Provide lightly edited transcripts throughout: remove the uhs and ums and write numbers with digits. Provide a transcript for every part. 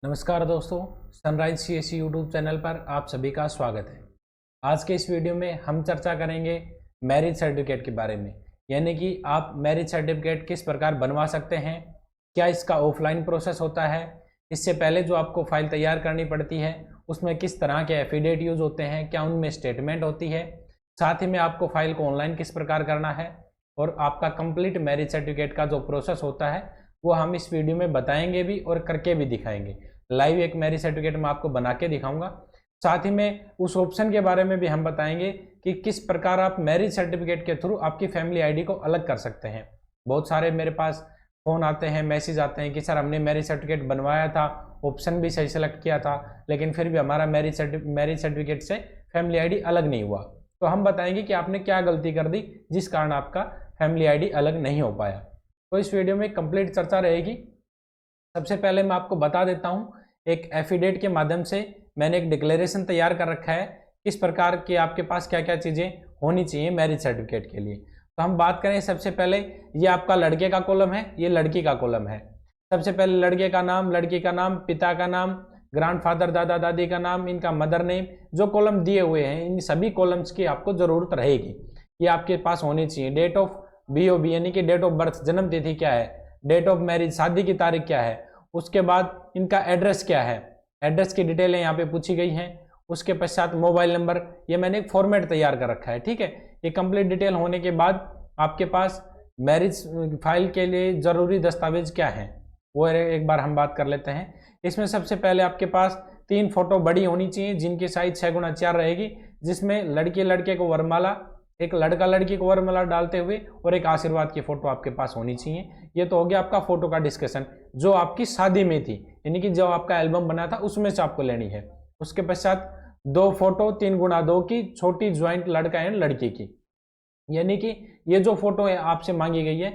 नमस्कार दोस्तों, sunrise CSC YouTube channel पर आप सभी का स्वागत है। आज के इस वीडियो में हम चर्चा करेंगे मैरिज सर्टिफिकेट के बारे में, यानी कि आप मैरिज सर्टिफिकेट किस प्रकार बनवा सकते हैं, क्या इसका ऑफलाइन प्रोसेस होता है, इससे पहले जो आपको फाइल तैयार करनी पड़ती है उसमें किस तरह के एफिडेविट यूज होते हैं, क्या उनमें स्टेटमेंट होती है, साथ ही में आपको फाइल को ऑनलाइन किस प्रकार करना है और आपका कंप्लीट मैरिज सर्टिफिकेट का जो प्रोसेस होता है वो हम इस वीडियो में बताएंगे भी और करके भी दिखाएंगे। लाइव एक मैरिज सर्टिफिकेट मैं आपको बना के दिखाऊंगा। साथ ही में उस ऑप्शन के बारे में भी हम बताएंगे कि किस प्रकार आप मैरिज सर्टिफिकेट के थ्रू आपकी फैमिली आईडी को अलग कर सकते हैं। बहुत सारे मेरे पास फोन आते हैं, मैसेज आते हैं कि सर हमने मैरिज सर्टिफिकेट बनवाया था, ऑप्शन भी सही सेलेक्ट किया था, लेकिन फिर भी हमारा मैरिज सर्टिफिकेट से फैमिली आईडी अलग नहीं हुआ। तो हम बताएंगे कि आपने क्या गलती कर दी जिस कारण आपका फैमिली आईडी अलग नहीं हो पाया। तो इस वीडियो में कंप्लीट चर्चा रहेगी। सबसे पहले मैं आपको बता देता हूं, एक एफिडेविट के माध्यम से मैंने एक डिक्लेरेशन तैयार कर रखा है किस प्रकार के आपके पास क्या क्या चीज़ें होनी चाहिए मैरिज सर्टिफिकेट के लिए। तो हम बात करें सबसे पहले, ये आपका लड़के का कॉलम है, ये लड़की का कॉलम है। सबसे पहले लड़के का नाम, लड़की का नाम, पिता का नाम, ग्रैंडफादर दादा दादी का नाम, इनका मदर नेम, जो कॉलम दिए हुए हैं इन सभी कॉलम्स की आपको ज़रूरत रहेगी, ये आपके पास होनी चाहिए। डेट ऑफ BOB यानी कि डेट ऑफ बर्थ, जन्म तिथि क्या है, डेट ऑफ मैरिज, शादी की तारीख क्या है, उसके बाद इनका एड्रेस क्या है, एड्रेस की डिटेलें यहाँ पे पूछी गई हैं। उसके पश्चात मोबाइल नंबर, ये मैंने एक फॉर्मेट तैयार कर रखा है, ठीक है। ये कंप्लीट डिटेल होने के बाद आपके पास मैरिज फाइल के लिए ज़रूरी दस्तावेज क्या है वो एक बार हम बात कर लेते हैं। इसमें सबसे पहले आपके पास 3 फोटो बड़ी होनी चाहिए जिनकी साइज 6x4 रहेगी, जिसमें लड़के लड़के को वरमाला, एक लड़का लड़की को वरमाला डालते हुए और एक आशीर्वाद की फोटो आपके पास होनी चाहिए। ये तो हो गया आपका फोटो का डिस्कशन जो आपकी शादी में थी, यानी कि जो आपका एल्बम बना था उसमें से आपको लेनी है। उसके पश्चात 2 फोटो 3x2 की छोटी ज्वाइंट लड़का एंड लड़की की, यानी कि ये जो फोटो है आपसे मांगी गई है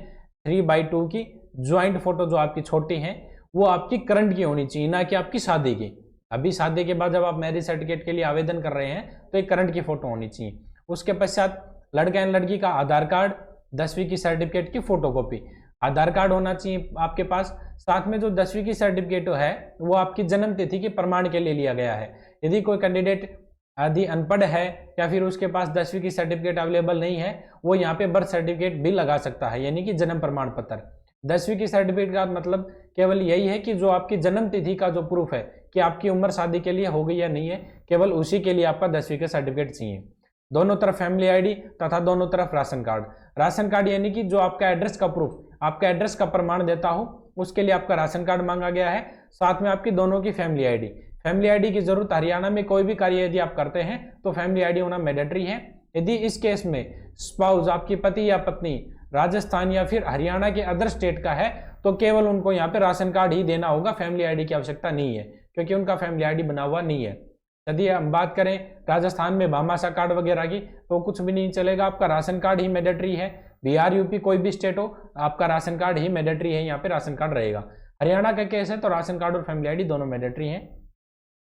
3x2 की ज्वाइंट फोटो जो आपकी छोटी है वो आपकी करंट की होनी चाहिए, ना कि आपकी शादी की। अभी शादी के बाद जब आप मैरिज सर्टिफिकेट के लिए आवेदन कर रहे हैं तो एक करंट की फोटो होनी चाहिए। उसके पश्चात लड़का एंड लड़की का आधार कार्ड, 10वीं की सर्टिफिकेट की फोटोकॉपी, आधार कार्ड होना चाहिए आपके पास। साथ में जो 10वीं की सर्टिफिकेट है वो आपकी जन्म तिथि के प्रमाण के लिए लिया गया है। यदि कोई कैंडिडेट आदि अनपढ़ है या फिर उसके पास 10वीं की सर्टिफिकेट अवेलेबल नहीं है, वो यहाँ पे बर्थ सर्टिफिकेट भी लगा सकता है, यानी कि जन्म प्रमाण पत्र। 10वीं की सर्टिफिकेट का मतलब केवल यही है कि जो आपकी जन्म तिथि का जो प्रूफ है कि आपकी उम्र शादी के लिए हो गई या नहीं है, केवल उसी के लिए आपका 10वीं का सर्टिफिकेट चाहिए। दोनों तरफ फैमिली आईडी तथा दोनों तरफ राशन कार्ड। राशन कार्ड यानी कि जो आपका एड्रेस का प्रूफ, आपका एड्रेस का प्रमाण देता हो, उसके लिए आपका राशन कार्ड मांगा गया है। साथ में आपकी दोनों की फैमिली आईडी। फैमिली आईडी की जरूरत हरियाणा में कोई भी कार्य यदि आप करते हैं तो फैमिली आईडी होना मैंडेटरी है। यदि इस केस में स्पाउस, आपकी पति या पत्नी राजस्थान या फिर हरियाणा के अदर स्टेट का है तो केवल उनको यहाँ पे राशन कार्ड ही देना होगा, फैमिली आईडी की आवश्यकता नहीं है, क्योंकि उनका फैमिली आईडी बना हुआ नहीं है। यदि हम बात करें राजस्थान में भामाशाह कार्ड वगैरह की तो कुछ भी नहीं चलेगा, आपका राशन कार्ड ही मैंडेटरी है। बिहार, यूपी कोई भी स्टेट हो, आपका राशन कार्ड ही मैंडेटरी है, यहाँ पे राशन कार्ड रहेगा। हरियाणा का केस है तो राशन कार्ड और फैमिली आईडी दोनों मैंडेटरी हैं।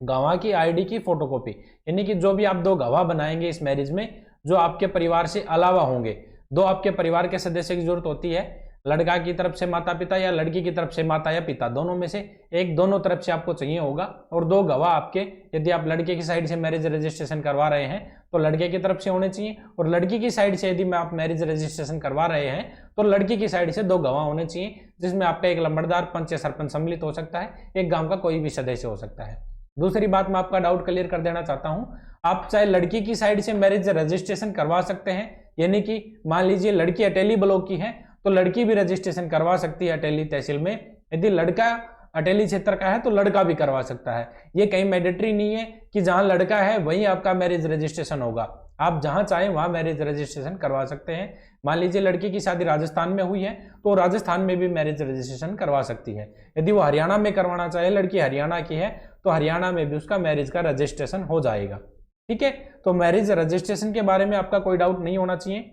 गवाह की आईडी की फोटोकॉपी, यानी कि जो भी आप 2 गवाह बनाएंगे इस मैरिज में, जो आपके परिवार से अलावा होंगे, 2 आपके परिवार के सदस्य की जरूरत होती है। लड़का की तरफ से माता पिता या लड़की की तरफ से माता या पिता, दोनों में से एक दोनों तरफ से आपको चाहिए होगा। और 2 गवाह आपके, यदि आप लड़के की साइड से मैरिज रजिस्ट्रेशन करवा रहे हैं तो लड़के की तरफ से होने चाहिए, और लड़की की साइड से यदि आप मैरिज रजिस्ट्रेशन करवा रहे हैं तो लड़की की साइड से 2 गवाह होने चाहिए, जिसमें आपका एक लंबड़दार, पंच या सरपंच सम्मिलित हो सकता है, एक गाँव का कोई भी सदस्य हो सकता है। दूसरी बात मैं आपका डाउट क्लियर कर देना चाहता हूं, आप चाहे लड़की की साइड से मैरिज रजिस्ट्रेशन करवा सकते हैं, यानी कि मान लीजिए लड़की अटेली ब्लॉक की है तो लड़की भी रजिस्ट्रेशन करवा सकती है अटेली तहसील में। यदि लड़का अटेली क्षेत्र का है तो लड़का भी करवा सकता है। ये कहीं मैंडेटरी नहीं है कि जहां लड़का है वहीं आपका मैरिज रजिस्ट्रेशन होगा, आप जहां चाहें वहां मैरिज रजिस्ट्रेशन करवा सकते हैं। मान लीजिए लड़की की शादी राजस्थान में हुई है तो राजस्थान में भी मैरिज रजिस्ट्रेशन करवा सकती है। यदि वो हरियाणा में करवाना चाहे, लड़की हरियाणा की है तो हरियाणा में भी उसका मैरिज का रजिस्ट्रेशन हो जाएगा, ठीक है। तो मैरिज रजिस्ट्रेशन के बारे में आपका कोई डाउट नहीं होना चाहिए।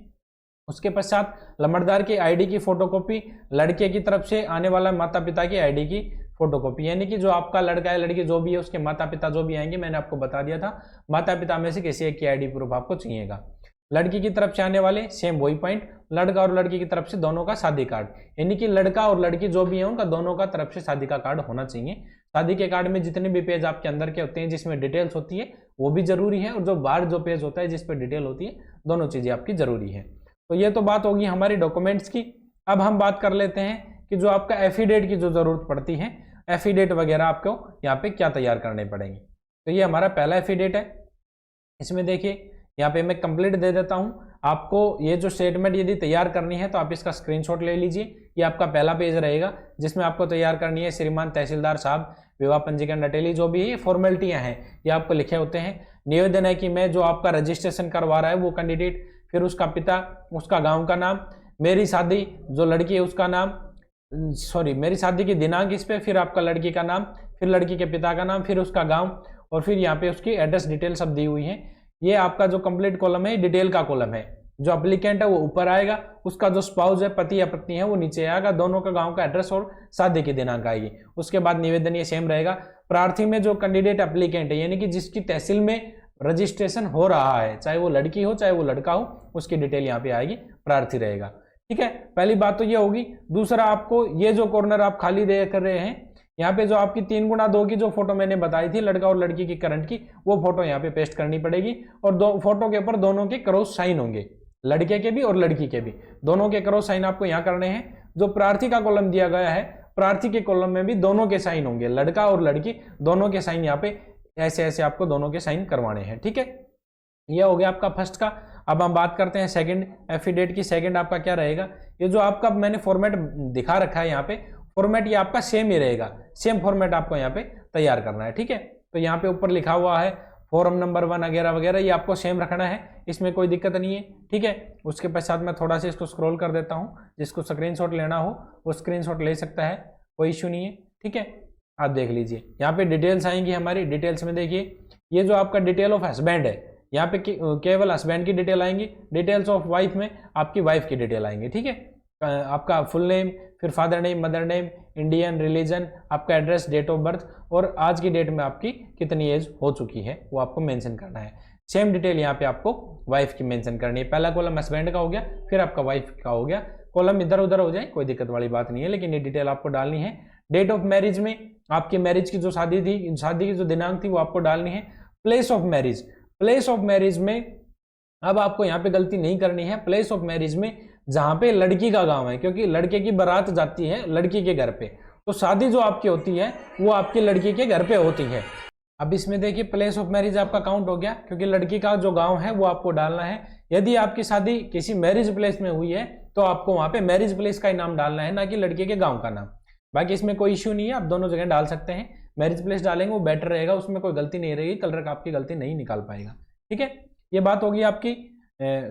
उसके पश्चात लंबड़दार की आईडी की फोटोकॉपी, लड़के की तरफ से आने वाला माता पिता की आईडी की फोटोकॉपी, यानी कि जो आपका लड़का है लड़की जो भी है उसके माता पिता जो भी आएंगे, मैंने आपको बता दिया था, माता पिता में से किसी एक की आईडी प्रूफ आपको चाहिएगा। लड़की की तरफ से आने वाले सेम वही पॉइंट, लड़का और लड़की की तरफ से दोनों का शादी कार्ड, यानी कि लड़का और लड़की जो भी है उनका दोनों का तरफ से शादी का कार्ड होना चाहिए। शादी के कार्ड में जितने भी पेज आपके अंदर के होते हैं जिसमें डिटेल्स होती है वो भी जरूरी है, और जो बाहर जो पेज होता है जिस पर डिटेल होती है, दोनों चीजें आपकी जरूरी है। तो ये तो बात होगी हमारी डॉक्यूमेंट्स की। अब हम बात कर लेते हैं कि जो आपका एफिडेविट की जो जरूरत पड़ती है, एफिडेविट वगैरह आपको यहाँ पे क्या तैयार करने पड़ेंगे। तो ये हमारा पहला एफिडेविट है। इसमें देखिए यहाँ पे मैं कंप्लीट दे देता हूँ आपको। ये जो स्टेटमेंट यदि तैयार करनी है तो आप इसका स्क्रीनशॉट ले लीजिए। ये आपका पहला पेज रहेगा जिसमें आपको तैयार करनी है श्रीमान तहसीलदार साहब विवाह पंजीकरण अटेली, जो भी ये फॉर्मेलिटियां हैं ये आपको लिखे होते हैं। निवेदन है कि मैं जो आपका रजिस्ट्रेशन करवा रहा है वो कैंडिडेट, फिर उसका पिता, उसका गाँव का नाम, मेरी शादी जो लड़की है उसका नाम, मेरी शादी की दिनांक इस पे, फिर आपका लड़की का नाम, फिर लड़की के पिता का नाम, फिर उसका गाँव, और फिर यहाँ पे उसकी एड्रेस डिटेल सब दी हुई है। ये आपका जो कंप्लीट कॉलम है डिटेल का कॉलम है। जो एप्लीकेंट है वो ऊपर आएगा, उसका जो स्पाउस है पति या पत्नी है वो नीचे आएगा, दोनों का गांव का एड्रेस और शादी की दिनांक आएगी। उसके बाद निवेदन ये सेम रहेगा। प्रार्थी में जो कैंडिडेट एप्लीकेंट है यानी कि जिसकी तहसील में रजिस्ट्रेशन हो रहा है, चाहे वो लड़की हो चाहे वो लड़का हो, उसकी डिटेल यहाँ पे आएगी, प्रार्थी रहेगा। ठीक है, पहली बात तो ये होगी। दूसरा, आपको ये जो कॉर्नर आप खाली दे कर रहे हैं यहाँ पे जो आपकी 3x2 की जो फोटो मैंने बताई थी लड़का और लड़की की करंट की, वो फोटो यहाँ पे पेस्ट करनी पड़ेगी, और दो फोटो के ऊपर दोनों के क्रॉस साइन होंगे, लड़के के भी और लड़की के भी, दोनों के क्रॉस साइन आपको यहाँ करने हैं। जो प्रार्थी का कॉलम दिया गया है, प्रार्थी के कॉलम में भी दोनों के साइन होंगे, लड़का और लड़की दोनों के साइन यहाँ पे ऐसे ऐसे आपको दोनों के साइन करवाने हैं। ठीक है, यह हो गया आपका फर्स्ट का। अब हम बात करते हैं सेकंड एफिडेविट की। सेकंड आपका क्या रहेगा, ये जो आपका मैंने फॉर्मेट दिखा रखा है यहाँ पे, फॉर्मेट ये आपका सेम ही रहेगा, सेम फॉर्मेट आपको यहाँ पे तैयार करना है। ठीक है, तो यहाँ पे ऊपर लिखा हुआ है फॉर्म नंबर 1 वगैरह वगैरह, ये आपको सेम रखना है, इसमें कोई दिक्कत नहीं है। ठीक है, उसके पश्चात मैं थोड़ा सा इसको स्क्रॉल कर देता हूँ, जिसको स्क्रीनशॉट लेना हो वो स्क्रीनशॉट ले सकता है, कोई इश्यू नहीं है। ठीक है, आप देख लीजिए यहाँ पे डिटेल्स आएंगी हमारी। डिटेल्स में देखिए ये जो आपका डिटेल ऑफ हस्बैंड है, यहाँ पे केवल हस्बैंड की डिटेल आएंगी। डिटेल्स ऑफ वाइफ में आपकी वाइफ की डिटेल आएंगी। ठीक है, आपका फुल नेम, फिर father name, mother name, Indian religion, आपका एड्रेस, डेट ऑफ बर्थ, और आज की डेट में आपकी कितनी एज हो चुकी है वो आपको मेंशन करना है। सेम डिटेल यहाँ पे आपको वाइफ की मेंशन करनी है। पहला कॉलम हस्बैंड का हो गया, फिर आपका वाइफ का हो गया। कॉलम इधर उधर हो जाए कोई दिक्कत वाली बात नहीं है, लेकिन ये डिटेल आपको डालनी है। डेट ऑफ मैरिज में आपकी मैरिज की जो शादी थी, शादी की जो दिनांक थी वो आपको डालनी है। Place of marriage, place of marriage में अब आपको यहाँ पे गलती नहीं करनी है। प्लेस ऑफ मैरिज में जहां पे लड़की का गांव है, क्योंकि लड़के की बारात जाती है लड़की के घर पे, तो शादी जो आपकी होती है वो आपकी लड़की के घर पे होती है। अब इसमें देखिए प्लेस ऑफ मैरिज आपका काउंट हो गया, क्योंकि लड़की का जो गांव है वो आपको डालना है। यदि आपकी शादी किसी मैरिज प्लेस में हुई है तो आपको वहां पे मैरिज प्लेस का ही नाम डालना है, ना कि लड़के के गाँव का नाम। बाकी इसमें कोई इश्यू नहीं है, आप दोनों जगह डाल सकते हैं। मैरिज प्लेस डालेंगे वो बेटर रहेगा, उसमें कोई गलती नहीं रहेगी, कलर का आपकी गलती नहीं निकाल पाएगा। ठीक है, ये बात होगी आपकी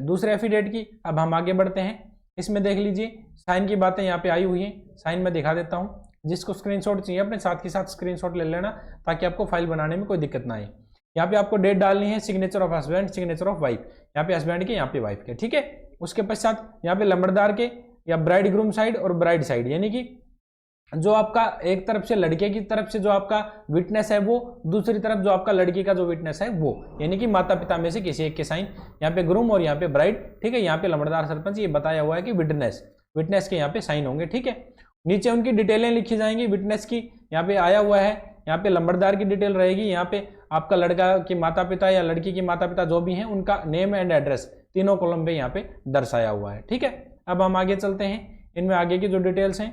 दूसरे एफिडेविट की। अब हम आगे बढ़ते हैं। इसमें देख लीजिए साइन की बातें यहाँ पे आई हुई हैं, साइन में दिखा देता हूँ। जिसको स्क्रीनशॉट चाहिए अपने साथ के साथ स्क्रीनशॉट ले लेना, ताकि आपको फाइल बनाने में कोई दिक्कत ना आए। यहाँ पे आपको डेट डालनी है, signature of husband, signature of wife, यहाँ पे हस्बैंड के, यहाँ पे वाइफ के। ठीक है, उसके पश्चात यहाँ पे लंबड़दार के या ब्राइड ग्रूम साइड और ब्राइड साइड, यानी कि जो आपका एक तरफ से लड़के की तरफ से जो आपका विटनेस है वो, दूसरी तरफ जो आपका लड़की का जो विटनेस है वो, यानी कि माता पिता में से किसी एक के साइन, यहाँ पे ग्रूम और यहाँ पे ब्राइड। ठीक है, यहाँ पे लंबड़दार सरपंच, ये बताया हुआ है कि विटनेस के यहाँ पे साइन होंगे। ठीक है, नीचे उनकी डिटेलें लिखी जाएंगी विटनेस की, यहाँ पे आया हुआ है। यहाँ पे लंबड़दार की डिटेल रहेगी, यहाँ पे आपका लड़का के माता पिता या लड़की के माता पिता जो भी हैं उनका नेम एंड एड्रेस तीनों कॉलम पे यहाँ पे दर्शाया हुआ है। ठीक है, अब हम आगे चलते हैं, इनमें आगे की जो डिटेल्स हैं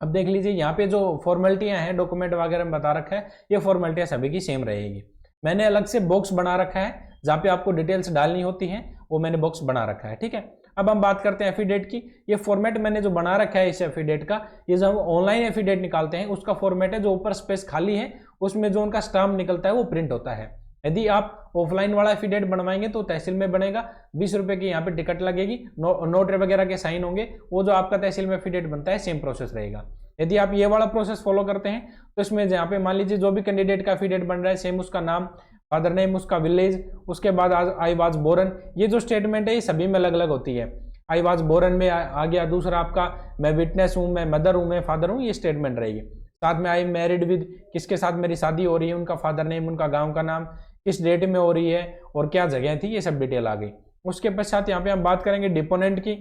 अब देख लीजिए। यहाँ पे जो फॉर्मेलिटियां हैं डॉक्यूमेंट वगैरह में बता रखा है, ये फॉर्मेलिटियां सभी की सेम रहेगी। मैंने अलग से बॉक्स बना रखा है जहाँ पे आपको डिटेल्स डालनी होती हैं, वो मैंने बॉक्स बना रखा है। ठीक है, अब हम बात करते हैं एफिडेविट की। ये फॉर्मेट मैंने जो बना रखा है इस एफिडेविट का, ये जो हम ऑनलाइन एफिडेविट निकालते हैं उसका फॉर्मेट है। जो ऊपर स्पेस खाली है उसमें जो उनका स्टाम्प निकलता है वो प्रिंट होता है। यदि आप ऑफलाइन वाला एफिडेविट बनवाएंगे तो तहसील में बनेगा, 20 रुपए की यहाँ पे टिकट लगेगी, नोटरी वगैरह के साइन होंगे, वो जो आपका तहसील में एफिडेविट बनता है सेम प्रोसेस रहेगा। यदि आप ये वाला प्रोसेस फॉलो करते हैं तो इसमें यहाँ पे मान लीजिए जो भी कैंडिडेट का एफिडेविट बन रहा है सेम उसका नाम, फादर नेम, उसका विलेज, उसके बाद आई वाज बोरन, ये जो स्टेटमेंट है ये सभी में अलग अलग होती है। आई वाज बोरन में आ गया, दूसरा आपका मैं विटनेस हूँ, मैं मदर हूँ, मैं फादर हूँ, ये स्टेटमेंट रहेगी। साथ में आई मैरिड विद, किसके साथ मेरी शादी हो रही है, उनका फादर नेम, उनका गाँव का नाम, किस डेट में हो रही है और क्या जगह थी, ये सब डिटेल आ गई। उसके पश्चात यहाँ पे हम बात करेंगे डिपोनेंट की।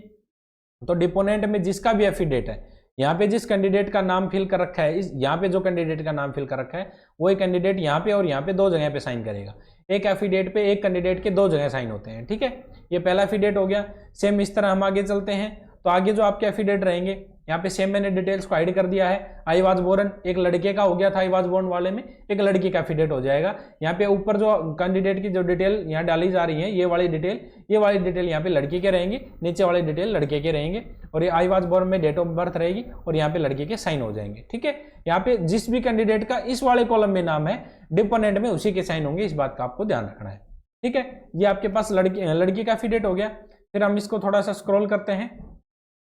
तो डिपोनेंट में जिसका भी एफिडेट है, यहाँ पे जिस कैंडिडेट का नाम फिल कर रखा है, इस यहाँ पे जो कैंडिडेट का नाम फिल कर रखा है वही कैंडिडेट यहाँ पे और यहाँ पे दो जगह पे साइन करेगा। एक एफिडेट पे एक कैंडिडेट के दो जगह साइन होते हैं, ठीक है। ये पहला एफिडेट हो गया। सेम इस तरह हम आगे चलते हैं, तो आगे जो आपके एफिडेट रहेंगे, यहाँ पे सेम मैंने डिटेल्स को हाइड कर दिया है। आई वाज बोर्न एक लड़के का हो गया था, आई वाज बोर्न वाले में एक लड़की का एफिडेट हो जाएगा। यहाँ पे ऊपर जो कैंडिडेट की जो डिटेल यहाँ डाली जा रही है, ये वाली डिटेल यहाँ पे लड़की के रहेंगे, नीचे वाली डिटेल लड़के के रहेंगे, और ये आई वाज बोर्न में डेट ऑफ बर्थ रहेगी और यहाँ पे लड़के के साइन हो जाएंगे, ठीक है। यहाँ पे जिस भी कैंडिडेट का इस वाले कॉलम में नाम है, डिपोनेंट में उसी के साइन होंगे, इस बात का आपको ध्यान रखना है, ठीक है। ये आपके पास लड़की का एफिडेट हो गया। फिर हम इसको थोड़ा सा स्क्रॉल करते हैं।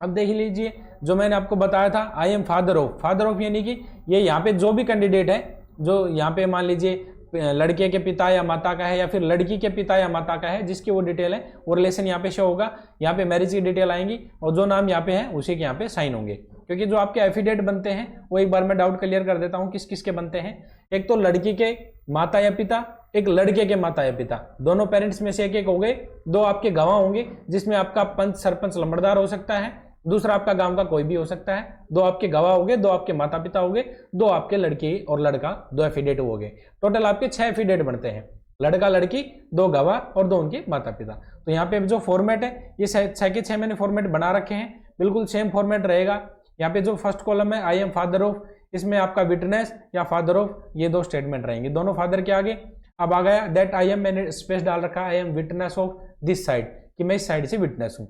अब देख लीजिए जो मैंने आपको बताया था, आई एम फादर ऑफ यानी कि ये यहाँ पे जो भी कैंडिडेट है, जो यहाँ पे मान लीजिए लड़के के पिता या माता का है या फिर लड़की के पिता या माता का है, जिसकी वो डिटेल है, वो रिलेशन यहाँ पे शो होगा। यहाँ पे मैरिज की डिटेल आएंगी और जो नाम यहाँ पे है उसी के यहाँ पे साइन होंगे। क्योंकि जो आपके एफिडेट बनते हैं वो एक बार मैं डाउट क्लियर कर देता हूँ किस किस के बनते हैं। एक तो लड़की के माता या पिता, एक लड़के के माता या पिता, दोनों पेरेंट्स में से एक एक हो गए। दो आपके गवाह होंगे, जिसमें आपका पंच, सरपंच, लंबड़दार हो सकता है, दूसरा आपका गांव का कोई भी हो सकता है। दो आपके गवाह हो गए, दो आपके माता पिता हो गए, दो आपके लड़की और लड़का, दो एफिडेट हो गए। टोटल आपके 6 एफिडेट बनते हैं, लड़का लड़की, दो गवाह और दो उनके माता पिता। तो यहाँ पे जो फॉर्मेट है, ये 6 के 6 मैंने फॉर्मेट बना रखे हैं, बिल्कुल सेम फॉर्मेट रहेगा। यहाँ पे जो फर्स्ट कॉलम है, आई एम फादर ऑफ, इसमें आपका विटनेस या फादर ऑफ, ये दो स्टेटमेंट रहेंगे, दोनों फादर के आगे। अब आ गया दैट आई एम, मैंने स्पेस डाल रखा, I am witness of this side, कि मैं इस साइड से विटनेस हूँ।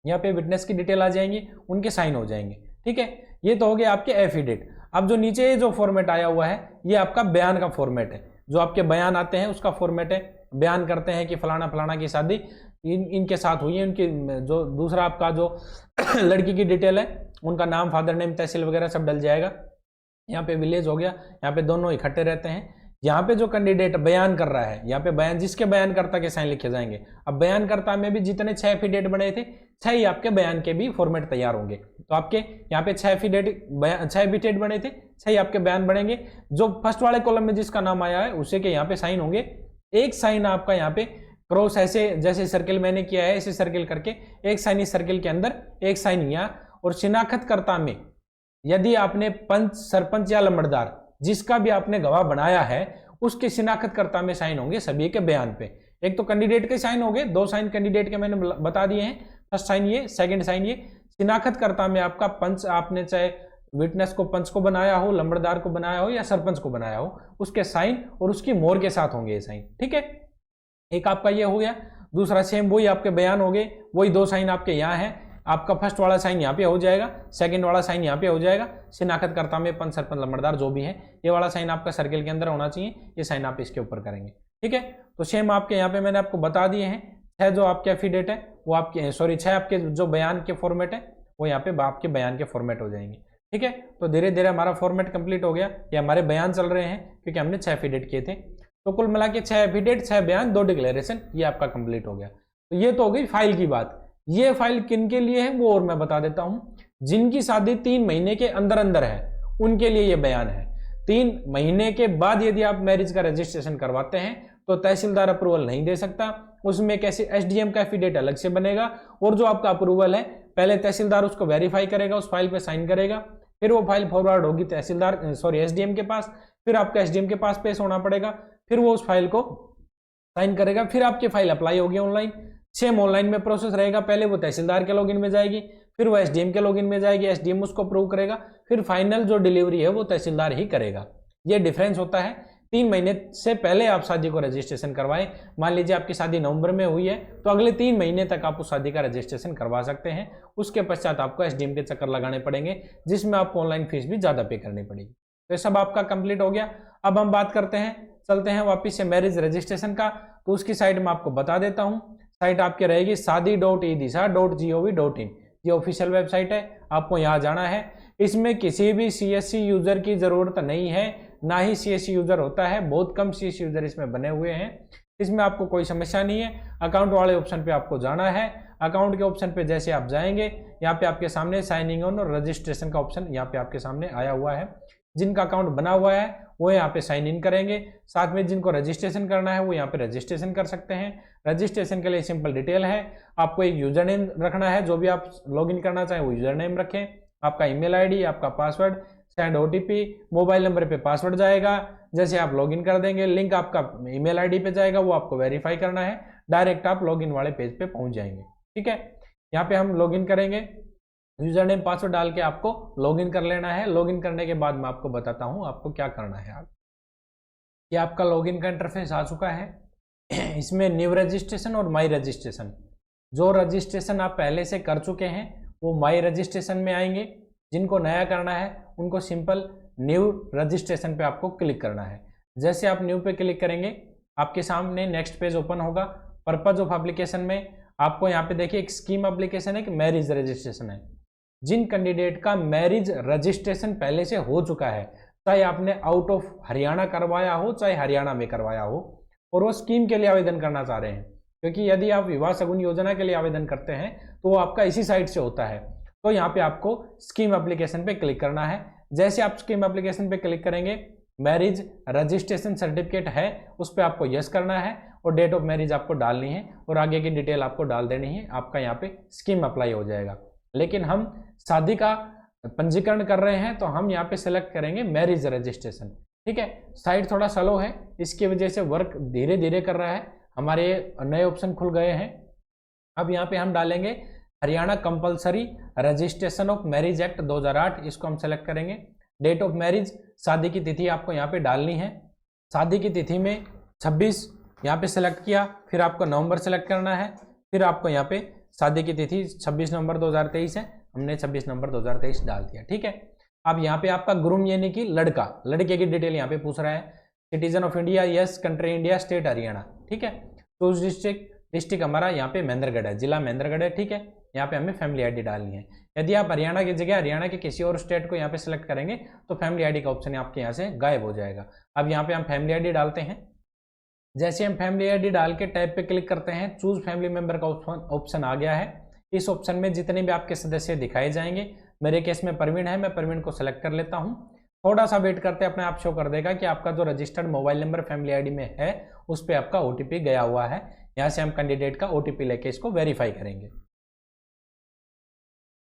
यहाँ पे विटनेस की डिटेल आ जाएंगी, उनके साइन हो जाएंगे, ठीक है। ये तो हो गया आपके एफिडेट। अब जो नीचे जो फॉर्मेट आया हुआ है, ये आपका बयान का फॉर्मेट है, जो आपके बयान आते हैं उसका फॉर्मेट है। बयान करते हैं कि फलाना फलाना की शादी इनके साथ हुई है, उनकी जो दूसरा आपका जो लड़की की डिटेल है, उनका नाम, फादर नेम, तहसील वगैरह सब डल जाएगा। यहाँ पे विलेज हो गया, यहाँ पे दोनों इकट्ठे रहते हैं। यहाँ पे जो कैंडिडेट बयान कर रहा है, यहाँ पे बयान, जिसके बयानकर्ता के साइन लिखे जाएंगे। अब बयानकर्ता में भी जितने 6 एफिडेट बने थे, 6 ही आपके बयान के भी फॉर्मेट तैयार होंगे। तो आपके यहाँ पे 6 एफिडेट बने थे, 6 ही आपके बयान बनेंगे। जो फर्स्ट वाले कॉलम में जिसका नाम आया है उसी के यहाँ पे साइन होंगे। एक साइन आपका यहाँ पे क्रॉस, ऐसे जैसे सर्किल मैंने किया है, ऐसे सर्किल करके एक साइन इस सर्किल के अंदर, एक साइन यहाँ। और शिनाख्तकर्ता में यदि आपने पंच, सरपंच या लंबड़दार, जिसका भी आपने गवाह बनाया है, उसके शिनाख्तकर्ता में साइन होंगे सभी के बयान पे। एक तो कैंडिडेट के साइन हो गए, 2 साइन कैंडिडेट के मैंने बता दिए हैं, फर्स्ट साइन ये, सेकंड साइन ये। शिनाख्तकर्ता में आपका पंच, आपने चाहे विटनेस को पंच को बनाया हो, लंबड़दार को बनाया हो या सरपंच को बनाया हो, उसके साइन और उसकी मोहर के साथ होंगे ये साइन, ठीक है। एक आपका ये हो गया। दूसरा सेम वही आपके बयान हो गए, वही 2 साइन आपके यहाँ है। आपका फर्स्ट वाला साइन यहाँ पे हो जाएगा, सेकंड वाला साइन यहाँ पे हो जाएगा। शिनाख्तकर्ता में पंच, सरपंच, लंबड़दार जो भी है, ये वाला साइन आपका सर्किल के अंदर होना चाहिए, ये साइन आप इसके ऊपर करेंगे, ठीक है। तो सेम आपके यहाँ पे मैंने आपको बता दिए हैं। 6 जो आपके एफिडेट है वो आपके, सॉरी 6 आपके जो बयान के फॉर्मेट है वो यहाँ पे आपके बयान के फॉर्मेट हो जाएंगे, ठीक है। तो धीरे धीरे हमारा फॉर्मेट कंप्लीट हो गया, ये हमारे बयान चल रहे हैं क्योंकि हमने 6 एफिडेट किए थे। तो कुल मिला के 6 एफिडेट, 6 बयान, 2 डिक्लेरेशन, ये आपका कंप्लीट हो गया। तो ये तो हो गई फाइल की बात। ये फाइल किन के लिए है वो और मैं बता देता हूं। जिनकी शादी 3 महीने के अंदर अंदर है उनके लिए ये बयान है। 3 महीने के बाद यदि आप मैरिज का रजिस्ट्रेशन करवाते हैं तो तहसीलदार अप्रूवल नहीं दे सकता, उसमें कैसे एसडीएम का एफिडेट अलग से बनेगा। और जो आपका अप्रूवल है, पहले तहसीलदार उसको वेरीफाई करेगा, उस फाइल पे साइन करेगा, फिर वो फाइल फॉरवर्ड होगी एसडीएम के पास, फिर आपका एसडीएम के पास पेश होना पड़ेगा, फिर वो उस फाइल को साइन करेगा, फिर आपकी फाइल अप्लाई होगी ऑनलाइन। सेम ऑनलाइन में प्रोसेस रहेगा, पहले वो तहसीलदार के लॉगिन में जाएगी, फिर वो एसडीएम के लॉगिन में जाएगी, एसडीएम उसको अप्रूव करेगा, फिर फाइनल जो डिलीवरी है वो तहसीलदार ही करेगा। ये डिफरेंस होता है। 3 महीने से पहले आप शादी को रजिस्ट्रेशन करवाएं। मान लीजिए आपकी शादी नवंबर में हुई है तो अगले 3 महीने तक आप उस शादी का रजिस्ट्रेशन करवा सकते हैं। उसके पश्चात आपको एसडीएम के चक्कर लगाने पड़ेंगे, जिसमें आपको ऑनलाइन फीस भी ज्यादा पे करनी पड़ेगी। तो ये सब आपका कंप्लीट हो गया। अब हम बात करते हैं, चलते हैं वापिस से मैरिज रजिस्ट्रेशन का। तो उसकी साइट में आपको बता देता हूँ। साइट आपकी रहेगी shadi.edisa.gov.in, ये ऑफिशियल वेबसाइट है, आपको यहाँ जाना है। इसमें किसी भी सीएससी यूजर की जरूरत नहीं है, ना ही सीएससी यूजर होता है, बहुत कम सीएससी यूजर इसमें बने हुए हैं। इसमें आपको कोई समस्या नहीं है। अकाउंट वाले ऑप्शन पे आपको जाना है। अकाउंट के ऑप्शन पे जैसे आप जाएंगे, यहाँ पे आपके सामने साइनिंग ऑन और रजिस्ट्रेशन का ऑप्शन यहाँ पे आपके सामने आया हुआ है। जिनका अकाउंट बना हुआ है वो यहाँ पे साइन इन करेंगे। साथ में जिनको रजिस्ट्रेशन करना है वो यहाँ पे रजिस्ट्रेशन कर सकते हैं। रजिस्ट्रेशन के लिए सिंपल डिटेल है, आपको एक यूजर नेम रखना है, जो भी आप लॉगिन करना चाहें वो यूजर नेम रखें, आपका ईमेल आईडी, आपका password, send OTP, mobile number पे पासवर्ड जाएगा। जैसे आप लॉगिन कर देंगे लिंक आपका ईमेल आईडी पे जाएगा, वो आपको वेरीफाई करना है, डायरेक्ट आप लॉगिन वाले पेज पे पहुंच जाएंगे। ठीक है, यहाँ पे हम लॉगिन करेंगे, यूजर नेम पासवर्ड डाल के आपको लॉगिन कर लेना है। लॉगिन करने के बाद मैं आपको बताता हूँ आपको क्या करना है। ये आपका लॉगिन का इंटरफेस आ चुका है। इसमें न्यू रजिस्ट्रेशन और माई रजिस्ट्रेशन, जो रजिस्ट्रेशन आप पहले से कर चुके हैं वो माई रजिस्ट्रेशन में आएंगे, जिनको नया करना है उनको सिंपल न्यू रजिस्ट्रेशन पे आपको क्लिक करना है। जैसे आप न्यू पे क्लिक करेंगे आपके सामने नेक्स्ट पेज ओपन होगा। पर्पज ऑफ एप्लीकेशन में आपको यहाँ पे देखिए एक स्कीम एप्लीकेशन है, एक मैरिज रजिस्ट्रेशन है। जिन कैंडिडेट का मैरिज रजिस्ट्रेशन पहले से हो चुका है, चाहे आपने आउट ऑफ हरियाणा करवाया हो चाहे हरियाणा में करवाया हो, और वो स्कीम के लिए आवेदन करना चाह रहे हैं, क्योंकि यदि आप विवाह शगुन योजना के लिए आवेदन करते हैं तो वो आपका इसी साइट से होता है। तो यहाँ पे आपको स्कीम एप्लीकेशन पे क्लिक करना है। जैसे आप स्कीम एप्लीकेशन पे क्लिक करेंगे, मैरिज रजिस्ट्रेशन सर्टिफिकेट है उस पर आपको यस करना है और डेट ऑफ मैरिज आपको डालनी है और आगे की डिटेल आपको डाल देनी है। आपका यहाँ पे स्कीम अप्लाई हो जाएगा। लेकिन हम शादी का पंजीकरण कर रहे हैं तो हम यहाँ पे सेलेक्ट करेंगे मैरिज रजिस्ट्रेशन। ठीक है, साइट थोड़ा स्लो है, इसकी वजह से वर्क धीरे धीरे कर रहा है। हमारे नए ऑप्शन खुल गए हैं। अब यहाँ पे हम डालेंगे Haryana compulsory registration of marriage act 2008, इसको हम सेलेक्ट करेंगे। डेट ऑफ मैरिज, शादी की तिथि आपको यहाँ पे डालनी है। शादी की तिथि में 26 यहाँ पे सेलेक्ट किया, फिर आपको नवंबर सेलेक्ट करना है, फिर आपको यहाँ पे शादी की तिथि 26 नवंबर 2023 है, हमने 26 नवंबर 2023 डाल दिया। ठीक है, अब यहाँ पे आपका ग्रूम यानी कि लड़का, लड़के की डिटेल यहाँ पे पूछ रहा है। Citizen of India, yes, country India, state Haryana. ठीक है, तो उस डिस्ट्रिक्ट हमारा यहाँ पे महेंद्रगढ़ है, जिला महेंद्रगढ़ है। ठीक है, यहाँ पे हमें फैमिली आईडी डालनी है। यदि आप हरियाणा की जगह हरियाणा के किसी और स्टेट को यहाँ पे सिलेक्ट करेंगे तो फैमिली आईडी का ऑप्शन आपके यहाँ से गायब हो जाएगा। अब यहाँ पे हम फैमिली आईडी डालते हैं। जैसे हम फैमिली आईडी डाल के टैब पे क्लिक करते हैं, चूज फैमिली मेंबर का ऑप्शन आ गया है। इस ऑप्शन में जितने भी आपके सदस्य दिखाए जाएंगे, मेरे केस में प्रवीण है, मैं प्रवीण को सिलेक्ट कर लेता हूँ। थोड़ा सा वेट करते अपने आप शो कर देगा कि आपका जो registered mobile number family ID में है उस पर आपका ओटीपी गया हुआ है। यहाँ से हम कैंडिडेट का ओटीपी लेके इसको वेरीफाई करेंगे।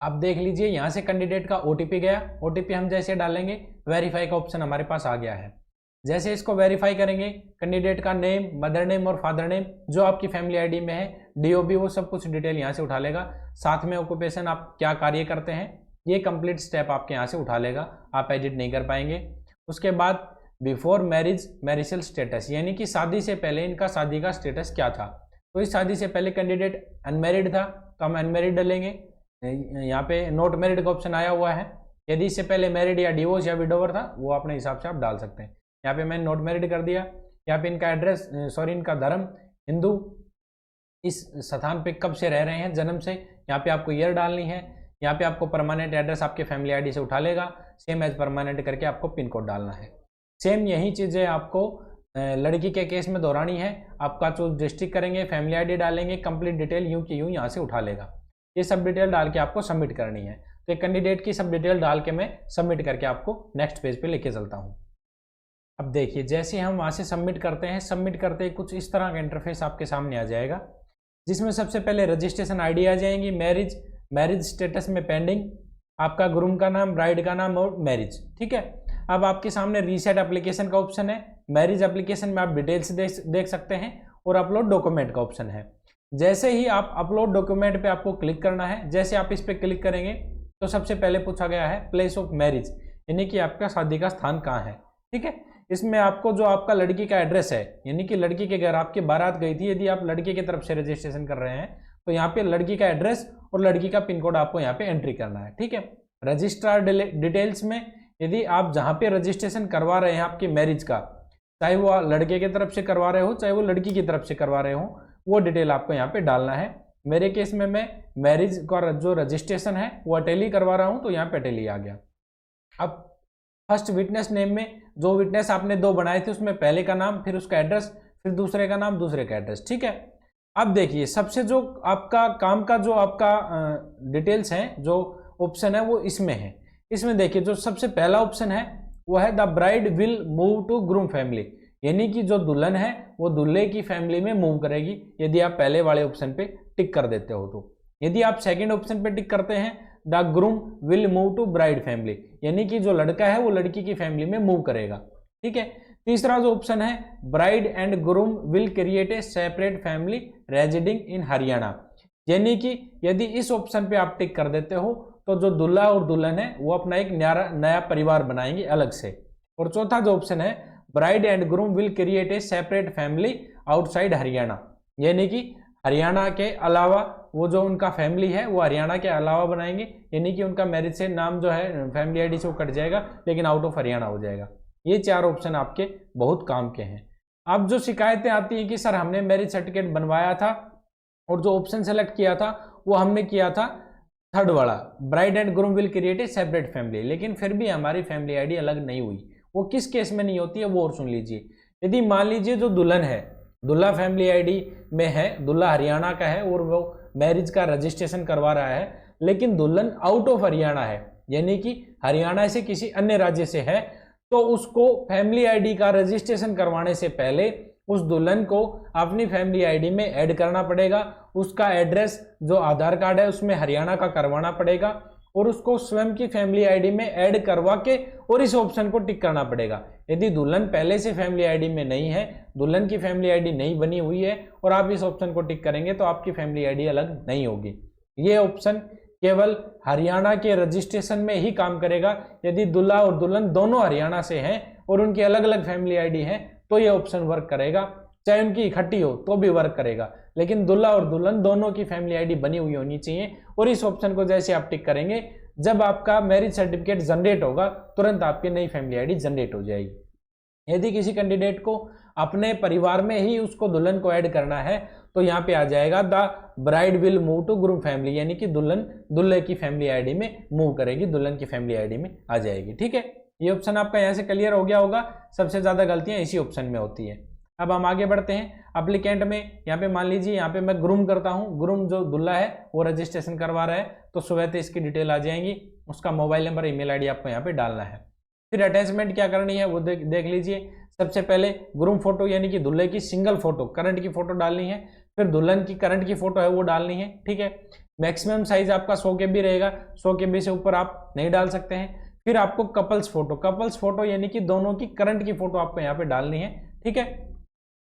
अब देख लीजिए यहाँ से कैंडिडेट का ओटीपी गया। ओटीपी हम जैसे डालेंगे वेरीफाई का ऑप्शन हमारे पास आ गया है। जैसे इसको वेरीफाई करेंगे, कैंडिडेट का नेम, मदर नेम और फादर नेम जो आपकी फैमिली आईडी में है, डीओबी, वो सब कुछ डिटेल यहाँ से उठा लेगा। साथ में ऑक्यूपेशन, आप क्या कार्य करते हैं, ये कंप्लीट स्टेप आपके यहाँ से उठा लेगा, आप एडिट नहीं कर पाएंगे। उसके बाद बिफोर मैरिज मैरिजल स्टेटस, यानी कि शादी से पहले इनका शादी का स्टेटस क्या था। तो इस शादी से पहले कैंडिडेट अनमैरिड था तो हम अनमैरिड डालेंगे। यहाँ पे नॉट मैरिड का ऑप्शन आया हुआ है। यदि इससे पहले मैरिड या डिवोर्स या विडोवर था वो अपने हिसाब से आप डाल सकते हैं। यहाँ पे मैंने नॉट मैरिड कर दिया। यहाँ पे इनका एड्रेस, इनका धर्म हिंदू, इस स्थान पे कब से रह रहे हैं, जन्म से, यहाँ पे आपको ईयर डालनी है। यहाँ पे आपको परमानेंट एड्रेस आपके फैमिली आईडी से उठा लेगा, सेम एज परमानेंट करके आपको पिन कोड डालना है। सेम यही चीज़ें आपको लड़की के केस में दोहरानी है। आपका जो डिस्ट्रिक्ट करेंगे, फैमिली आईडी डालेंगे, कंप्लीट डिटेल यूं की यूं यहाँ से उठा लेगा। ये सब डिटेल डाल के आपको सबमिट करनी है। तो एक कैंडिडेट की सब डिटेल डाल के मैं सबमिट करके आपको नेक्स्ट पेज पे लेके चलता हूँ। अब देखिए जैसे हम वहाँ से सबमिट करते हैं, सबमिट करते ही कुछ इस तरह का इंटरफेस आपके सामने आ जाएगा, जिसमें सबसे पहले रजिस्ट्रेशन आईडी आ जाएंगी, मैरिज स्टेटस में पेंडिंग, आपका ग्रूम का नाम, ब्राइड का नाम और मैरिज। ठीक है, अब आपके सामने रीसेट एप्लीकेशन का ऑप्शन है। मैरिज एप्लीकेशन में आप डिटेल्स देख सकते हैं और अपलोड डॉक्यूमेंट का ऑप्शन है। जैसे ही आप अपलोड डॉक्यूमेंट पे आपको क्लिक करना है, जैसे आप इस पे क्लिक करेंगे तो सबसे पहले पूछा गया है प्लेस ऑफ मैरिज, यानी कि आपका शादी का स्थान कहाँ है। ठीक है, इसमें आपको जो आपका लड़की का एड्रेस है, यानी कि लड़की के घर आपकी बारात गई थी, यदि आप लड़के की तरफ से रजिस्ट्रेशन कर रहे हैं तो यहाँ पे लड़की का एड्रेस और लड़की का पिन कोड आपको यहाँ पे एंट्री करना है। ठीक है, रजिस्ट्रार डिटेल्स में यदि आप जहाँ पे रजिस्ट्रेशन करवा रहे हैं आपकी मैरिज का, चाहे वो लड़के की तरफ से करवा रहे हो चाहे वो लड़की की तरफ से करवा रहे हो, वो डिटेल आपको यहाँ पे डालना है। मेरे केस में मैं मैरिज का जो रजिस्ट्रेशन है वो अटेली करवा रहा हूँ तो यहाँ पे अटेली आ गया। अब फर्स्ट विटनेस नेम में जो विटनेस आपने दो बनाए थे उसमें पहले का नाम, फिर उसका एड्रेस, फिर दूसरे का नाम, दूसरे का एड्रेस। ठीक है, अब देखिए सबसे जो आपका काम का जो आपका डिटेल्स हैं, जो ऑप्शन है वो इसमें है। इसमें देखिए जो सबसे पहला ऑप्शन है वो है the bride will move to groom family, यानी कि जो दुल्हन है वो दूल्हे की फैमिली में मूव करेगी, यदि आप पहले वाले ऑप्शन पे टिक कर देते हो तो। यदि आप सेकंड ऑप्शन पे टिक करते हैं the groom will move to bride family, यानी कि जो लड़का है वो लड़की की फैमिली में मूव करेगा, ठीक है। तीसरा जो ऑप्शन है bride and groom will create a separate family residing in Haryana, यानी कि यदि इस ऑप्शन पे आप टिक कर देते हो तो जो दूल्हा और दुल्हन है वो अपना एक नया परिवार बनाएंगे अलग से। और चौथा जो ऑप्शन है bride and groom will create a separate family outside Haryana, यानी कि हरियाणा के अलावा वो जो उनका फैमिली है वो हरियाणा के अलावा बनाएंगे, यानी कि उनका मैरिज से नाम जो है फैमिली आईडी से वो कट जाएगा लेकिन आउट ऑफ हरियाणा हो जाएगा। ये चार ऑप्शन आपके बहुत काम के हैं। अब जो शिकायतें आती हैं कि सर हमने मैरिज सर्टिफिकेट बनवाया था और जो ऑप्शन सेलेक्ट किया था वो हमने किया था थर्ड वाला bride and groom will create a separate family, लेकिन फिर भी हमारी फैमिली आईडी अलग नहीं हुई। वो किस केस में नहीं होती है वो और सुन लीजिए। यदि मान लीजिए जो दुल्हन है, दुल्हा फैमिली आईडी में है, दुल्हा हरियाणा का है और वो मैरिज का रजिस्ट्रेशन करवा रहा है, लेकिन दुल्हन आउट ऑफ हरियाणा है, यानी कि हरियाणा से किसी अन्य राज्य से है, तो उसको फैमिली आईडी का रजिस्ट्रेशन करवाने से पहले उस दुल्हन को अपनी फैमिली आईडी में ऐड करना पड़ेगा। उसका एड्रेस जो आधार कार्ड है उसमें हरियाणा का करवाना पड़ेगा और उसको स्वयं की फैमिली आईडी में ऐड करवा के और इस ऑप्शन को टिक करना पड़ेगा। यदि दुल्हन पहले से फैमिली आईडी में नहीं है, दुल्हन की फैमिली आईडी नहीं बनी हुई है और आप इस ऑप्शन को टिक करेंगे तो आपकी फैमिली आईडी अलग नहीं होगी। ये ऑप्शन केवल हरियाणा के रजिस्ट्रेशन में ही काम करेगा। यदि दूल्हा और दुल्हन दोनों हरियाणा से हैं और उनकी अलग अलग फैमिली आईडी है तो ये ऑप्शन वर्क करेगा, चाहे उनकी इकट्ठी हो तो भी वर्क करेगा, लेकिन दूल्हा और दुल्हन दोनों की फैमिली आईडी बनी हुई होनी चाहिए। और इस ऑप्शन को जैसे आप टिक करेंगे, जब आपका मैरिज सर्टिफिकेट जनरेट होगा तुरंत आपकी नई फैमिली आईडी जनरेट हो जाएगी। यदि किसी कैंडिडेट को अपने परिवार में ही उसको दुल्हन को ऐड करना है तो यहाँ पे आ जाएगा the bride will move to groom family, यानी कि दुल्हन दूल्हे की फैमिली आईडी में मूव करेगी, दुल्हन की फैमिली आईडी में आ जाएगी, ठीक है। ये ऑप्शन आपका यहाँ से क्लियर हो गया होगा। सबसे ज्यादा गलतियां इसी ऑप्शन में होती है। अब हम आगे बढ़ते हैं एप्लीकेंट में। यहाँ पे मान लीजिए यहाँ पे मैं ग्रूम करता हूँ, ग्रूम जो दूल्हा है वो रजिस्ट्रेशन करवा रहा है, तो सुबह से इसकी डिटेल आ जाएंगी, उसका मोबाइल नंबर ईमेल आईडी आपको यहाँ पे डालना है। फिर अटैचमेंट क्या करनी है वो देख लीजिए। सबसे पहले ग्रूम फोटो यानी कि दूल्हे की सिंगल फोटो, करंट की फोटो डालनी है, फिर दुल्हन की करंट की फोटो है वो डालनी है, ठीक है। मैक्सिमम साइज आपका 100 KB रहेगा, 100 KB से ऊपर आप नहीं डाल सकते हैं। फिर आपको कपल्स फोटो यानी कि दोनों की करंट की फोटो आपको यहाँ पे डालनी है, ठीक है।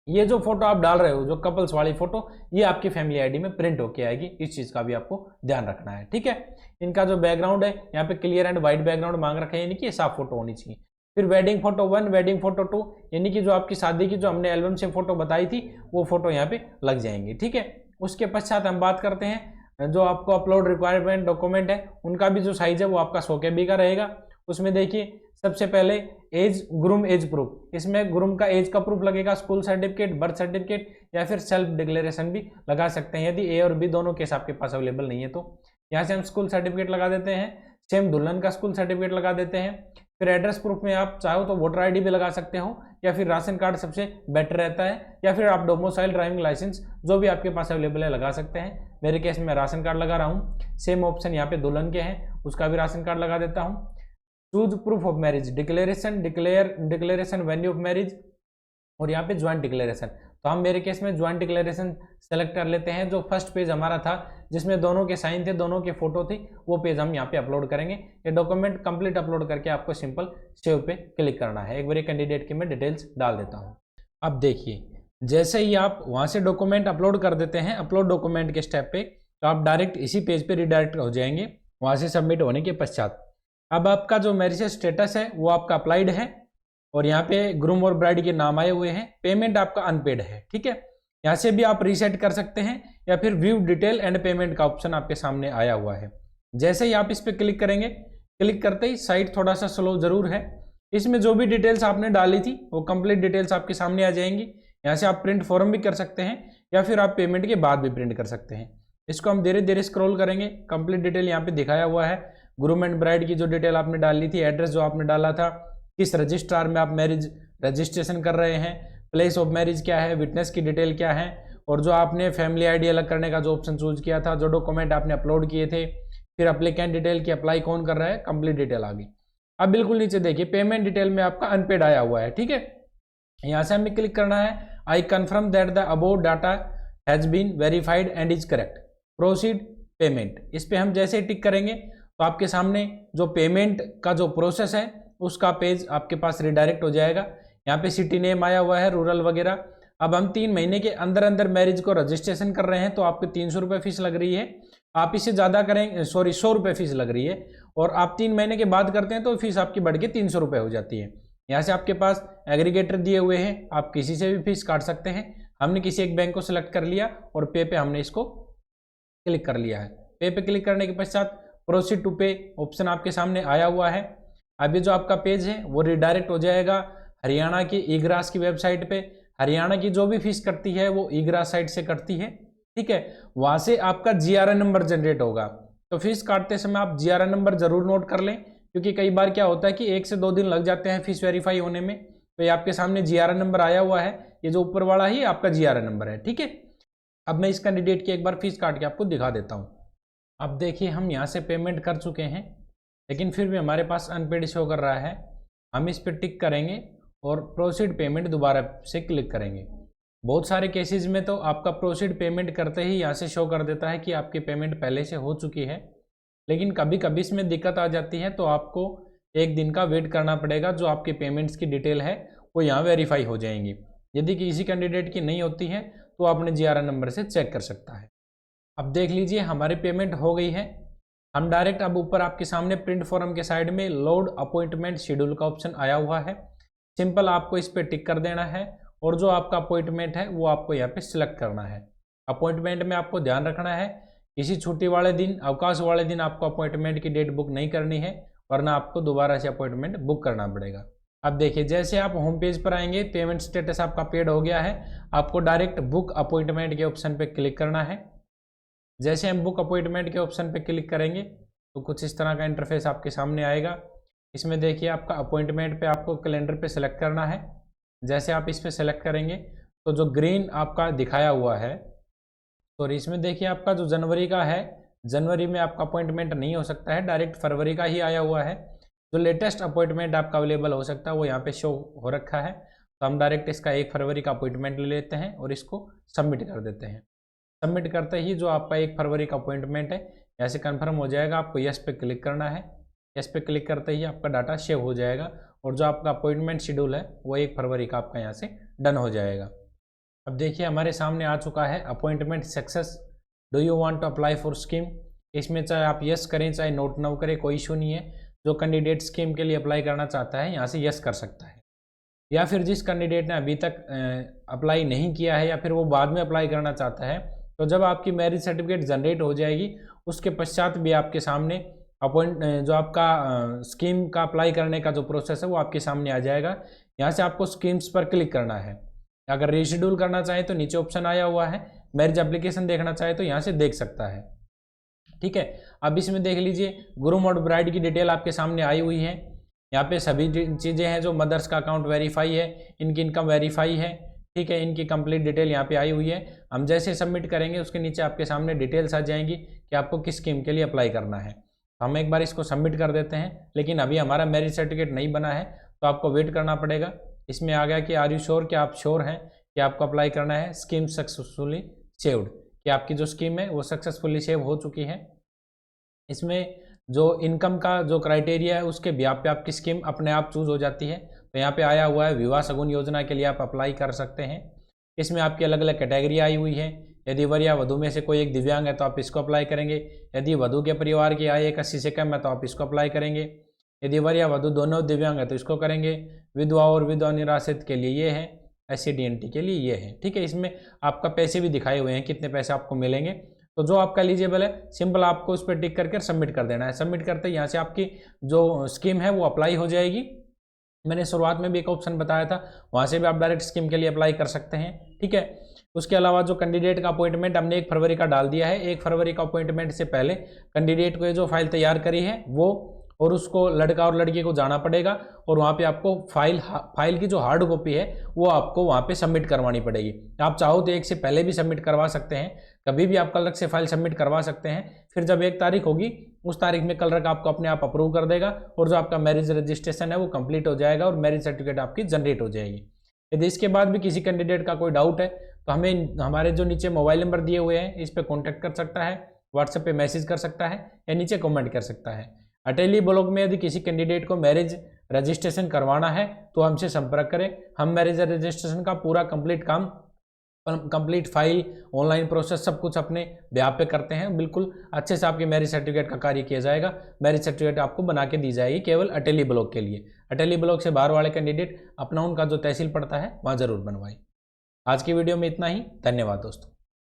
ये जो फोटो आप डाल रहे हो, जो कपल्स वाली फोटो, ये आपकी फैमिली आईडी में प्रिंट होके आएगी, इस चीज का भी आपको ध्यान रखना है, ठीक है। इनका जो बैकग्राउंड है यहाँ पे क्लियर एंड व्हाइट बैकग्राउंड मांग रखा है, यानी कि साफ फोटो होनी चाहिए। फिर वेडिंग फोटो 1, वेडिंग फोटो 2, यानी कि जो आपकी शादी की जो हमने एल्बम से फोटो बताई थी वो फोटो यहाँ पे लग जाएंगे, ठीक है। उसके पश्चात हम बात करते हैं जो आपको अपलोड रिक्वायरमेंट डॉक्यूमेंट है, उनका भी जो साइज है वो आपका 100 KB का रहेगा। उसमें देखिए सबसे पहले एज, ग्रूम एज प्रूफ, इसमें ग्रूम का एज का प्रूफ लगेगा, स्कूल सर्टिफिकेट, बर्थ सर्टिफिकेट या फिर सेल्फ डिक्लेरेशन भी लगा सकते हैं। यदि ए और बी दोनों केस आपके पास अवेलेबल नहीं है तो यहाँ से हम स्कूल सर्टिफिकेट लगा देते हैं, सेम दुल्हन का स्कूल सर्टिफिकेट लगा देते हैं। फिर एड्रेस प्रूफ में आप चाहो तो वोटर आईडी भी लगा सकते हो या फिर राशन कार्ड सबसे बेटर रहता है, या फिर आप डोमिसाइल ड्राइविंग लाइसेंस जो भी आपके पास अवेलेबल है लगा सकते हैं। मेरे केस में राशन कार्ड लगा रहा हूँ। सेम ऑप्शन यहाँ पे दुल्हन के हैं, उसका भी राशन कार्ड लगा देता हूँ। Choose proof of marriage, declaration venue of marriage और यहाँ पे ज्वाइंट डिक्लेरेशन। तो हम मेरे केस में ज्वाइंट डिक्लेरेशन सेलेक्ट कर लेते हैं। जो फर्स्ट पेज हमारा था जिसमें दोनों के साइन थे, दोनों के फोटो थी, वो पेज हम यहाँ पे अपलोड करेंगे। ये डॉक्यूमेंट कंप्लीट अपलोड करके आपको सिंपल सेव पे क्लिक करना है। एक बार कैंडिडेट की मैं डिटेल्स डाल देता हूँ। अब देखिए जैसे ही आप वहाँ से डॉक्यूमेंट अपलोड कर देते हैं, अपलोड डॉक्यूमेंट के स्टेप पे, तो आप डायरेक्ट इसी पेज पे रिडायरेक्ट हो जाएंगे वहाँ से सबमिट होने के पश्चात। अब आपका जो मैरिज स्टेटस है वो आपका अप्लाइड है और यहाँ पे ग्रूम और ब्राइड के नाम आए हुए हैं। पेमेंट आपका अनपेड है, ठीक है। यहाँ से भी आप रीसेट कर सकते हैं या फिर व्यू डिटेल एंड पेमेंट का ऑप्शन आपके सामने आया हुआ है। जैसे ही आप इस पर क्लिक करेंगे, क्लिक करते ही साइट थोड़ा सा स्लो जरूर है। इसमें जो भी डिटेल्स आपने डाली थी वो कंप्लीट डिटेल्स आपके सामने आ जाएंगी। यहाँ से आप प्रिंट फॉर्म भी कर सकते हैं या फिर आप पेमेंट के बाद भी प्रिंट कर सकते हैं। इसको हम धीरे धीरे स्क्रॉल करेंगे। कंप्लीट डिटेल यहाँ पे दिखाया हुआ है। ग्रूम एंड ब्राइड की जो डिटेल आपने डाली थी, एड्रेस जो आपने डाला था, किस रजिस्ट्रार में आप मैरिज रजिस्ट्रेशन कर रहे हैं, प्लेस ऑफ मैरिज क्या है, विटनेस की डिटेल क्या है, और जो आपने फैमिली आईडी अलग करने का जो ऑप्शन चूज किया था, जो डॉक्यूमेंट आपने अपलोड किए थे, फिर अप्लीकेंट डिटेल की अप्लाई कौन कर रहा है, कंप्लीट डिटेल आ गई। अब बिल्कुल नीचे देखिए पेमेंट डिटेल में आपका अनपेड आया हुआ है, ठीक है। यहाँ से हमें क्लिक करना है, I confirm that the above data has been verified and is correct, proceed payment. इस पे हम जैसे टिक करेंगे तो आपके सामने जो पेमेंट का जो प्रोसेस है उसका पेज आपके पास रिडायरेक्ट हो जाएगा। यहाँ पे सिटी नेम आया हुआ है, रूरल वगैरह। अब हम 3 महीने के अंदर अंदर मैरिज को रजिस्ट्रेशन कर रहे हैं तो आपको 300 रुपये फीस लग रही है। आप इससे ज़्यादा करें, सॉरी 100 रुपये फीस लग रही है, और आप 3 महीने के बाद करते हैं तो फीस आपकी बढ़ के 300 रुपये हो जाती है। यहाँ से आपके पास एग्रीगेटर दिए हुए हैं, आप किसी से भी फीस काट सकते हैं। हमने किसी एक बैंक को सिलेक्ट कर लिया और पे पे हमने इसको क्लिक कर लिया है। पे पे क्लिक करने के पश्चात प्रोसीड टू पे ऑप्शन आपके सामने आया हुआ है। अब ये जो आपका पेज है वो रिडायरेक्ट हो जाएगा हरियाणा की ईग्रास की वेबसाइट पे। हरियाणा की जो भी फीस कटती है वो ईग्रास साइट से कटती है, ठीक है। वहां से आपका जीआरएन नंबर जनरेट होगा, तो फीस काटते समय आप जीआरएन नंबर जरूर नोट कर लें, क्योंकि कई बार क्या होता है कि 1 से 2 दिन लग जाते हैं फीस वेरीफाई होने में। तो ये आपके सामने जीआरएन नंबर आया हुआ है, ये जो ऊपर वाला ही आपका जीआरएन नंबर है, ठीक है। अब मैं इस कैंडिडेट की एक बार फीस काट के आपको दिखा देता हूँ। अब देखिए हम यहाँ से पेमेंट कर चुके हैं, लेकिन फिर भी हमारे पास अनपेड शो कर रहा है। हम इस पर टिक करेंगे और प्रोसीड पेमेंट दोबारा से क्लिक करेंगे। बहुत सारे केसेस में तो आपका प्रोसीड पेमेंट करते ही यहाँ से शो कर देता है कि आपकी पेमेंट पहले से हो चुकी है, लेकिन कभी कभी इसमें दिक्कत आ जाती है तो आपको 1 दिन का वेट करना पड़ेगा। जो आपकी पेमेंट्स की डिटेल है वो यहाँ वेरीफाई हो जाएंगी। यदि किसी कैंडिडेट की नहीं होती है तो अपने जीआरएन नंबर से चेक कर सकता है। अब देख लीजिए हमारी पेमेंट हो गई है। हम डायरेक्ट अब ऊपर आपके सामने प्रिंट फॉर्म के साइड में लोड अपॉइंटमेंट शेड्यूल का ऑप्शन आया हुआ है। सिंपल आपको इस पर टिक कर देना है और जो आपका अपॉइंटमेंट है वो आपको यहाँ पे सिलेक्ट करना है। अपॉइंटमेंट में आपको ध्यान रखना है किसी छुट्टी वाले दिन, अवकाश वाले दिन आपको अपॉइंटमेंट की डेट बुक नहीं करनी है, वरना आपको दोबारा से अपॉइंटमेंट बुक करना पड़ेगा। अब देखिए जैसे आप होम पेज पर आएंगे, पेमेंट स्टेटस आपका पेड हो गया है, आपको डायरेक्ट बुक अपॉइंटमेंट के ऑप्शन पे क्लिक करना है। जैसे हम बुक अपॉइंटमेंट के ऑप्शन पे क्लिक करेंगे तो कुछ इस तरह का इंटरफेस आपके सामने आएगा। इसमें देखिए आपका अपॉइंटमेंट पे आपको कैलेंडर पे सेलेक्ट करना है। जैसे आप इस पे सेलेक्ट करेंगे तो जो ग्रीन आपका दिखाया हुआ है, तो इसमें देखिए आपका जो जनवरी का है, जनवरी में आपका अपॉइंटमेंट नहीं हो सकता है, डायरेक्ट फरवरी का ही आया हुआ है। जो लेटेस्ट अपॉइंटमेंट आपका अवेलेबल हो सकता है वो यहाँ पे शो हो रखा है, तो हम डायरेक्ट इसका 1 फरवरी का अपॉइंटमेंट ले लेते हैं और इसको सबमिट कर देते हैं। सबमिट करते ही जो आपका 1 फरवरी का अपॉइंटमेंट है यहाँ से कन्फर्म हो जाएगा। आपको यस पे क्लिक करना है। यस पे क्लिक करते ही आपका डाटा सेव हो जाएगा और जो आपका अपॉइंटमेंट शेड्यूल है वो 1 फरवरी का आपका यहाँ से डन हो जाएगा। अब देखिए हमारे सामने आ चुका है appointment success, do you want to apply for scheme. इसमें चाहे आप यस करें चाहे नोट ना करें कोई इशू नहीं है। जो कैंडिडेट स्कीम के लिए अप्लाई करना चाहता है यहाँ से यस कर सकता है, या फिर जिस कैंडिडेट ने अभी तक अप्लाई नहीं किया है या फिर वो बाद में अप्लाई करना चाहता है, तो जब आपकी मैरिज सर्टिफिकेट जनरेट हो जाएगी उसके पश्चात भी आपके सामने जो आपका स्कीम का अप्लाई करने का जो प्रोसेस है वो आपके सामने आ जाएगा। यहाँ से आपको स्कीम्स पर क्लिक करना है। अगर रीशेड्यूल करना चाहे तो नीचे ऑप्शन आया हुआ है, मैरिज एप्लीकेशन देखना चाहे तो यहाँ से देख सकता है, ठीक है। अब इसमें देख लीजिए ग्रूम और ब्राइड की डिटेल आपके सामने आई हुई है। यहाँ पे सभी चीज़ें हैं, जो मदर्स का अकाउंट वेरीफाई है, इनकी इनकम वेरीफाई है, ठीक है, इनकी कंप्लीट डिटेल यहाँ पे आई हुई है। हम जैसे सबमिट करेंगे उसके नीचे आपके सामने डिटेल्स आ जाएंगी कि आपको किस स्कीम के लिए अप्लाई करना है। हम एक बार इसको सबमिट कर देते हैं, लेकिन अभी हमारा मैरिज सर्टिफिकेट नहीं बना है तो आपको वेट करना पड़ेगा। इसमें आ गया कि आर यू श्योर, कि आप श्योर हैं कि आपको अप्लाई करना है। स्कीम सक्सेसफुली सेव्ड, कि आपकी जो स्कीम है वो सक्सेसफुली सेव हो चुकी है। इसमें जो इनकम का जो क्राइटेरिया है उसके ब्याह पे आपकी स्कीम अपने आप चूज हो जाती है। तो यहाँ पे आया हुआ है विवाह शगुन योजना के लिए आप अप्लाई कर सकते हैं। इसमें आपकी अलग अलग कैटेगरी आई हुई है। यदि वर या वधु में से कोई एक दिव्यांग है तो आप इसको अप्लाई करेंगे। यदि वधु के परिवार की आय 80 से कम है तो आप इसको अप्लाई करेंगे। यदि वर या वधु दोनों दिव्यांग है तो इसको करेंगे। विधवा और विधवा निराश्रित के लिए ये है, SC/DNT के लिए ये है, ठीक है। इसमें आपका पैसे भी दिखाए हुए हैं, कितने पैसे आपको मिलेंगे। तो जो आपका एलिजिबल है सिंपल आपको उस पर टिक करके सबमिट कर देना है। सबमिट करते यहाँ से आपकी जो स्कीम है वो अप्लाई हो जाएगी। मैंने शुरुआत में भी एक ऑप्शन बताया था, वहाँ से भी आप डायरेक्ट स्कीम के लिए अप्लाई कर सकते हैं, ठीक है। उसके अलावा जो कैंडिडेट का अपॉइंटमेंट हमने 1 फरवरी का डाल दिया है, 1 फरवरी का अपॉइंटमेंट से पहले कैंडिडेट को जो फाइल तैयार करी है वो और उसको लड़का और लड़की को जाना पड़ेगा और वहाँ पे आपको फाइल की जो हार्ड कॉपी है वो आपको वहाँ पे सबमिट करवानी पड़ेगी। आप चाहो तो 1 से पहले भी सबमिट करवा सकते हैं, कभी भी आप अलग से फाइल सबमिट करवा सकते हैं। फिर जब 1 तारीख होगी उस तारीख में क्लर्क आपको अपने आप अप्रूव कर देगा और जो आपका मैरिज रजिस्ट्रेशन है वो कंप्लीट हो जाएगा और मैरिज सर्टिफिकेट आपकी जनरेट हो जाएगी। यदि इसके बाद भी किसी कैंडिडेट का कोई डाउट है तो हमें हमारे जो नीचे मोबाइल नंबर दिए हुए हैं इस पर कॉन्टैक्ट कर सकता है, व्हाट्सएप पे मैसेज कर सकता है या नीचे कमेंट कर सकता है। अटेली ब्लॉक में यदि किसी कैंडिडेट को मैरिज रजिस्ट्रेशन करवाना है तो हमसे संपर्क करें। हम मैरिज रजिस्ट्रेशन का पूरा कंप्लीट फाइल, ऑनलाइन प्रोसेस सब कुछ अपने ब्याह पे करते हैं। बिल्कुल अच्छे से आपके मैरिज सर्टिफिकेट का कार्य किया जाएगा। मैरिज सर्टिफिकेट आपको बना के दी जाएगी केवल अटेली ब्लॉक के लिए। अटेली ब्लॉक से बाहर वाले कैंडिडेट अपना उनका जो तहसील पड़ता है वहाँ जरूर बनवाएं। आज की वीडियो में इतना ही। धन्यवाद दोस्तों।